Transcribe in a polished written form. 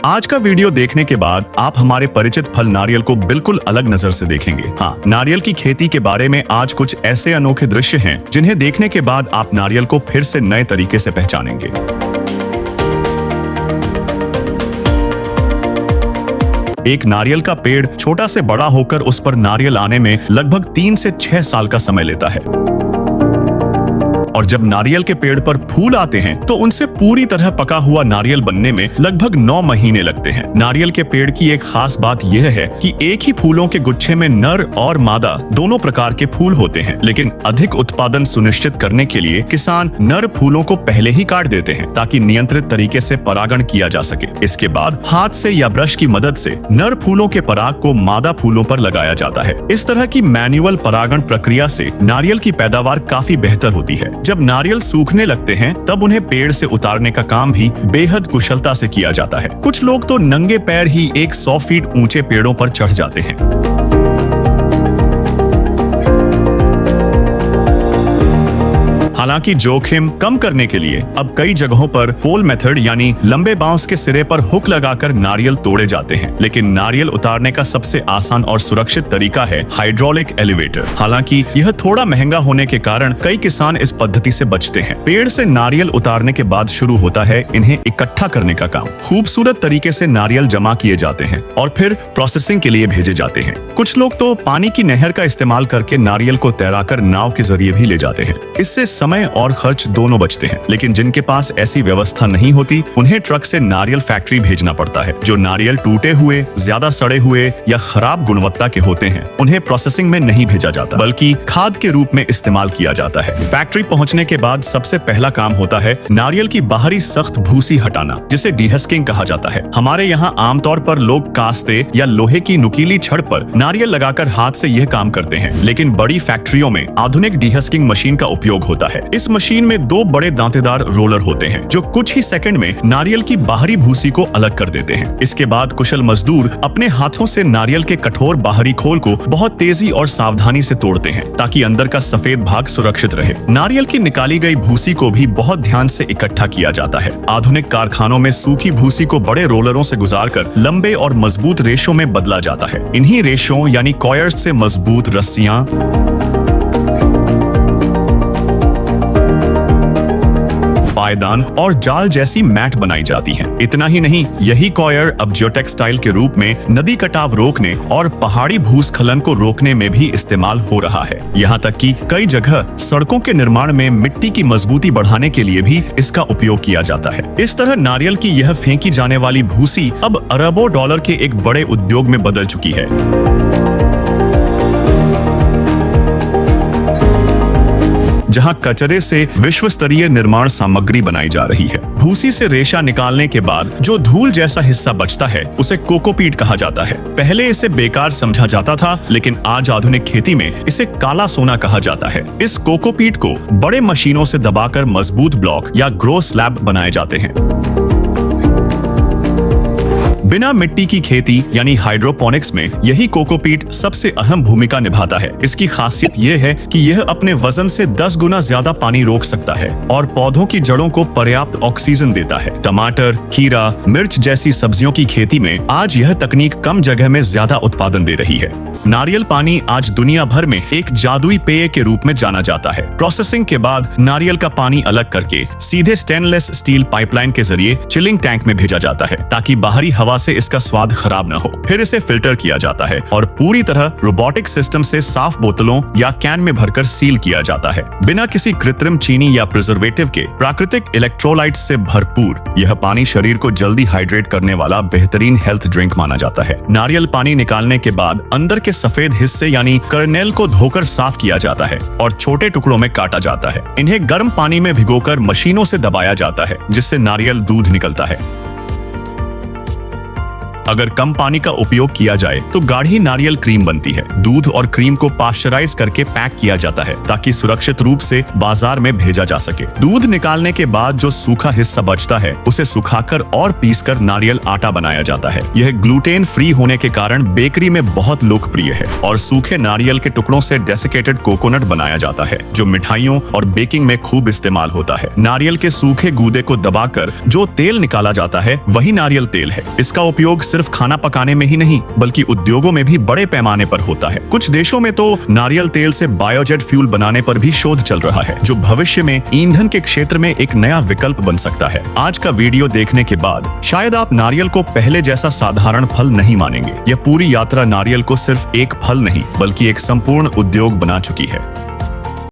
आज का वीडियो देखने के बाद आप हमारे परिचित फल नारियल को बिल्कुल अलग नजर से देखेंगे। हाँ, नारियल की खेती के बारे में आज कुछ ऐसे अनोखे दृश्य हैं जिन्हें देखने के बाद आप नारियल को फिर से नए तरीके से पहचानेंगे। एक नारियल का पेड़ छोटा से बड़ा होकर उस पर नारियल आने में लगभग 3 से 6 साल का समय लेता है। और जब नारियल के पेड़ पर फूल आते हैं तो उनसे पूरी तरह पका हुआ नारियल बनने में लगभग 9 महीने लगते हैं। नारियल के पेड़ की एक खास बात यह है कि एक ही फूलों के गुच्छे में नर और मादा दोनों प्रकार के फूल होते हैं, लेकिन अधिक उत्पादन सुनिश्चित करने के लिए किसान नर फूलों को पहले ही काट देते हैं ताकि नियंत्रित तरीके से परागण किया जा सके। इसके बाद हाथ से या ब्रश की मदद से नर फूलों के पराग को मादा फूलों पर लगाया जाता है। इस तरह की मैन्युअल परागण प्रक्रिया से नारियल की पैदावार काफी बेहतर होती है। जब नारियल सूखने लगते हैं तब उन्हें पेड़ से उतारने का काम भी बेहद कुशलता से किया जाता है। कुछ लोग तो नंगे पैर ही 100 फीट ऊंचे पेड़ों पर चढ़ जाते हैं। हालांकि जोखिम कम करने के लिए अब कई जगहों पर पोल मेथड यानी लंबे बांस के सिरे पर हुक लगाकर नारियल तोड़े जाते हैं, लेकिन नारियल उतारने का सबसे आसान और सुरक्षित तरीका है हाइड्रोलिक एलिवेटर। हालांकि यह थोड़ा महंगा होने के कारण कई किसान इस पद्धति से बचते हैं। पेड़ से नारियल उतारने के बाद शुरू होता है इन्हें इकट्ठा करने का काम। खूबसूरत तरीके से नारियल जमा किए जाते हैं और फिर प्रोसेसिंग के लिए भेजे जाते हैं। कुछ लोग तो पानी की नहर का इस्तेमाल करके नारियल को तैराकर नाव के जरिए भी ले जाते हैं। इससे समय और खर्च दोनों बचते हैं, लेकिन जिनके पास ऐसी व्यवस्था नहीं होती उन्हें ट्रक से नारियल फैक्ट्री भेजना पड़ता है। जो नारियल टूटे हुए, ज्यादा सड़े हुए या खराब गुणवत्ता के होते हैं उन्हें प्रोसेसिंग में नहीं भेजा जाता, बल्कि खाद के रूप में इस्तेमाल किया जाता है। फैक्ट्री पहुंचने के बाद सबसे पहला काम होता है नारियल की बाहरी सख्त भूसी हटाना, जिसे डीहस्किंग कहा जाता है। हमारे यहाँ आमतौर पर लोग कास्ते या लोहे की नुकीली छड़ पर नारियल लगाकर हाथ से यह काम करते हैं, लेकिन बड़ी फैक्ट्रियों में आधुनिक डीहस्किंग मशीन का उपयोग होता है। इस मशीन में 2 बड़े दांतेदार रोलर होते हैं जो कुछ ही सेकंड में नारियल की बाहरी भूसी को अलग कर देते हैं। इसके बाद कुशल मजदूर अपने हाथों से नारियल के कठोर बाहरी खोल को बहुत तेजी और सावधानी से तोड़ते हैं ताकि अंदर का सफेद भाग सुरक्षित रहे। नारियल की निकाली गई भूसी को भी बहुत ध्यान से इकट्ठा किया जाता है। आधुनिक कारखानों में सूखी भूसी को बड़े रोलरों से गुजारकर लंबे और मजबूत रेशों में बदला जाता है। इन्हीं रेशों यानी कॉयर्स से मजबूत रस्सियां, पायदान और जाल जैसी मैट बनाई जाती हैं। इतना ही नहीं, यही कॉयर अब जियोटेक्सटाइल के रूप में नदी कटाव रोकने और पहाड़ी भूस्खलन को रोकने में भी इस्तेमाल हो रहा है। यहाँ तक कि कई जगह सड़कों के निर्माण में मिट्टी की मजबूती बढ़ाने के लिए भी इसका उपयोग किया जाता है। इस तरह नारियल की यह फेंकी जाने वाली भूसी अब अरबों डॉलर के एक बड़े उद्योग में बदल चुकी है। जहां कचरे से विश्व स्तरीय निर्माण सामग्री बनाई जा रही है। भूसी से रेशा निकालने के बाद जो धूल जैसा हिस्सा बचता है उसे कोकोपीट कहा जाता है। पहले इसे बेकार समझा जाता था, लेकिन आज आधुनिक खेती में इसे काला सोना कहा जाता है। इस कोकोपीट को बड़े मशीनों से दबाकर मजबूत ब्लॉक या ग्रो स्लैब बनाए जाते हैं। बिना मिट्टी की खेती यानी हाइड्रोपोनिक्स में यही कोकोपीट सबसे अहम भूमिका निभाता है। इसकी खासियत यह है कि यह अपने वजन से 10 गुना ज्यादा पानी रोक सकता है और पौधों की जड़ों को पर्याप्त ऑक्सीजन देता है। टमाटर, खीरा, मिर्च जैसी सब्जियों की खेती में आज यह तकनीक कम जगह में ज्यादा उत्पादन दे रही है। नारियल पानी आज दुनिया भर में एक जादुई पेय के रूप में जाना जाता है। प्रोसेसिंग के बाद नारियल का पानी अलग करके सीधे स्टेनलेस स्टील पाइपलाइन के जरिए चिलिंग टैंक में भेजा जाता है ताकि बाहरी हवा से इसका स्वाद खराब न हो। फिर इसे फिल्टर किया जाता है और पूरी तरह रोबोटिक सिस्टम से साफ बोतलों या कैन में भरकर सील किया जाता है। बिना किसी कृत्रिम चीनी या प्रिजर्वेटिव के प्राकृतिक इलेक्ट्रोलाइट्स से भरपूर यह पानी शरीर को जल्दी हाइड्रेट करने वाला बेहतरीन हेल्थ ड्रिंक माना जाता है। नारियल पानी निकालने के बाद अंदर के सफेद हिस्से यानी कर्नेल को धोकर साफ किया जाता है और छोटे टुकड़ों में काटा जाता है। इन्हें गर्म पानी में भिगोकर मशीनों से दबाया जाता है, जिससे नारियल दूध निकलता है। अगर कम पानी का उपयोग किया जाए तो गाढ़ी नारियल क्रीम बनती है। दूध और क्रीम को पाश्चराइज करके पैक किया जाता है ताकि सुरक्षित रूप से बाजार में भेजा जा सके। दूध निकालने के बाद जो सूखा हिस्सा बचता है उसे सुखाकर और पीसकर नारियल आटा बनाया जाता है। यह ग्लूटेन फ्री होने के कारण बेकरी में बहुत लोकप्रिय है और सूखे नारियल के टुकड़ों से डेसिकेटेड कोकोनट बनाया जाता है जो मिठाइयों और बेकिंग में खूब इस्तेमाल होता है। नारियल के सूखे गूदे को दबाकर जो तेल निकाला जाता है वही नारियल तेल है। इसका उपयोग सिर्फ खाना पकाने में ही नहीं बल्कि उद्योगों में भी बड़े पैमाने पर होता है। कुछ देशों में तो नारियल तेल से बायोजेट फ्यूल बनाने पर भी शोध चल रहा है जो भविष्य में ईंधन के क्षेत्र में एक नया विकल्प बन सकता है। आज का वीडियो देखने के बाद शायद आप नारियल को पहले जैसा साधारण फल नहीं मानेंगे। यह पूरी यात्रा नारियल को सिर्फ एक फल नहीं बल्कि एक संपूर्ण उद्योग बना चुकी है।